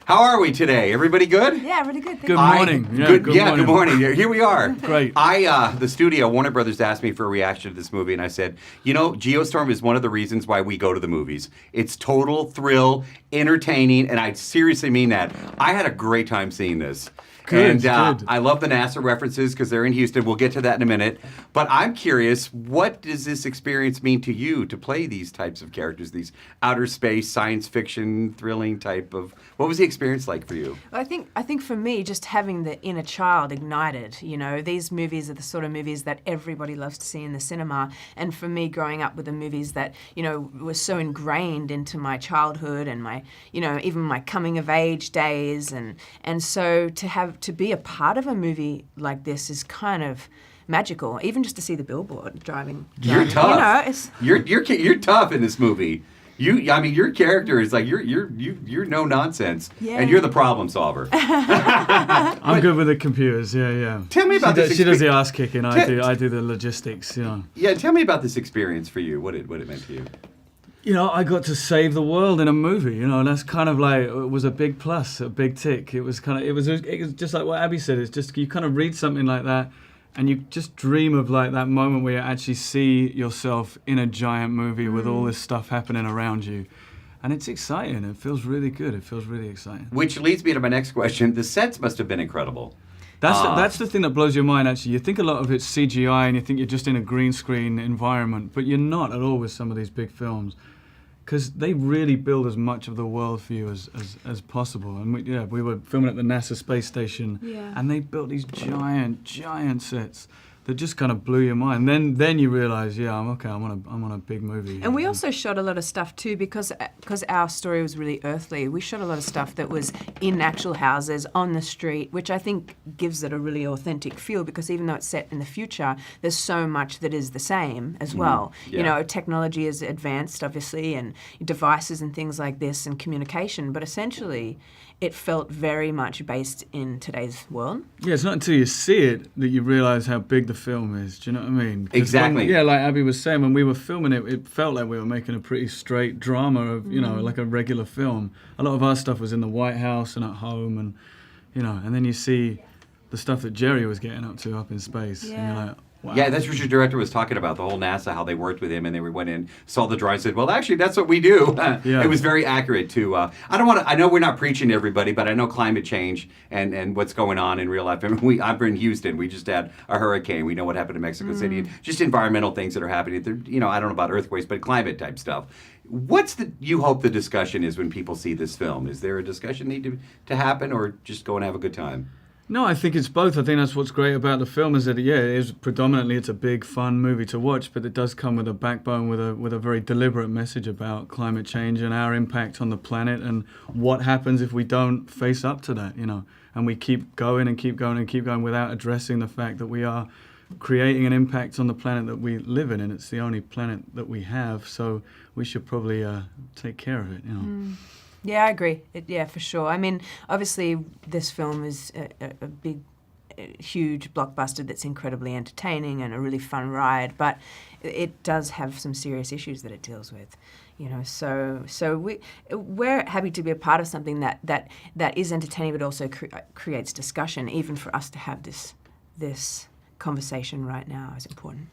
How are we today? Everybody good? Yeah, really good. Good morning. Good morning. Here we are. Great. The studio, Warner Brothers asked me for a reaction to this movie, and I said, GeoStorm is one of the reasons why we go to the movies. It's total thrill, entertaining, and I seriously mean that. I had a great time seeing this. Good. I love the NASA references because they're in Houston. We'll get to that in a minute. But I'm curious, what does this experience mean to you to play these types of characters, these outer space, science fiction, thrilling type of... What was the experience like for you? I think for me, just having the inner child ignited, these movies are the sort of movies that everybody loves to see in the cinema. And for me, growing up with the movies that, were so ingrained into my childhood and my, even my coming of age days. And so to be a part of a movie like this is kind of magical. Even just to see the billboard driving. You're tough. You're tough in this movie. Your character is like you're no nonsense, and you're the problem solver. I'm good with the computers. Yeah. Tell me about this. She does the ass kicking. I do the logistics. Yeah. Tell me about this experience for you. What it meant to you. I got to save the world in a movie. And that's kind of like, it was a big plus, a big tick. It was just like what Abby said. It's just you kind of read something like that, and you just dream of like that moment where you actually see yourself in a giant movie with all this stuff happening around you. And it's exciting. It feels really good. It feels really exciting. Which leads me to my next question. The sets must have been incredible. That's the thing that blows your mind, actually. You think a lot of it's CGI and you think you're just in a green screen environment, but you're not at all with some of these big films. Because they really build as much of the world for you as possible. And we were filming at the NASA space station, and they built these giant sets that just kind of blew your mind. Then you realize, I'm on a big movie. And we also shot a lot of stuff too, because our story was really earthly. We shot a lot of stuff that was in actual houses on the street, which I think gives it a really authentic feel. Because even though it's set in the future, there's so much that is the same as well. Yeah. Technology is advanced, obviously, and devices and things like this, and communication. But essentially, it felt very much based in today's world. Yeah, it's not until you see it that you realize how big the film is. Do you know what I mean? Exactly. Like Abby was saying, when we were filming it, it felt like we were making a pretty straight drama of, like a regular film. A lot of our stuff was in the White House and at home, and and then you see the stuff that Jerry was getting up to up in space, and you're like, wow. Yeah, that's what your director was talking about, the whole NASA, how they worked with him, and they went in, saw the drawing, said, well, actually, that's what we do. It was very accurate to, I know we're not preaching to everybody, but I know climate change and what's going on in real life. I mean, I'm in Houston. We just had a hurricane. We know what happened in Mexico City. And just environmental things that are happening. I don't know about earthquakes, but climate type stuff. What's you hope the discussion is when people see this film? Is there a discussion need to happen, or just go and have a good time? No, I think it's both. I think that's what's great about the film is that it's a big fun movie to watch, but it does come with a backbone, with a very deliberate message about climate change and our impact on the planet and what happens if we don't face up to that, and we keep going and keep going and keep going without addressing the fact that we are creating an impact on the planet that we live in, and it's the only planet that we have, so we should probably take care of it, Yeah, I agree. For sure. I mean, obviously, this film is a big, huge blockbuster that's incredibly entertaining and a really fun ride, but it does have some serious issues that it deals with. So we're happy to be a part of something that is entertaining, but also creates discussion. Even for us to have this conversation right now is important.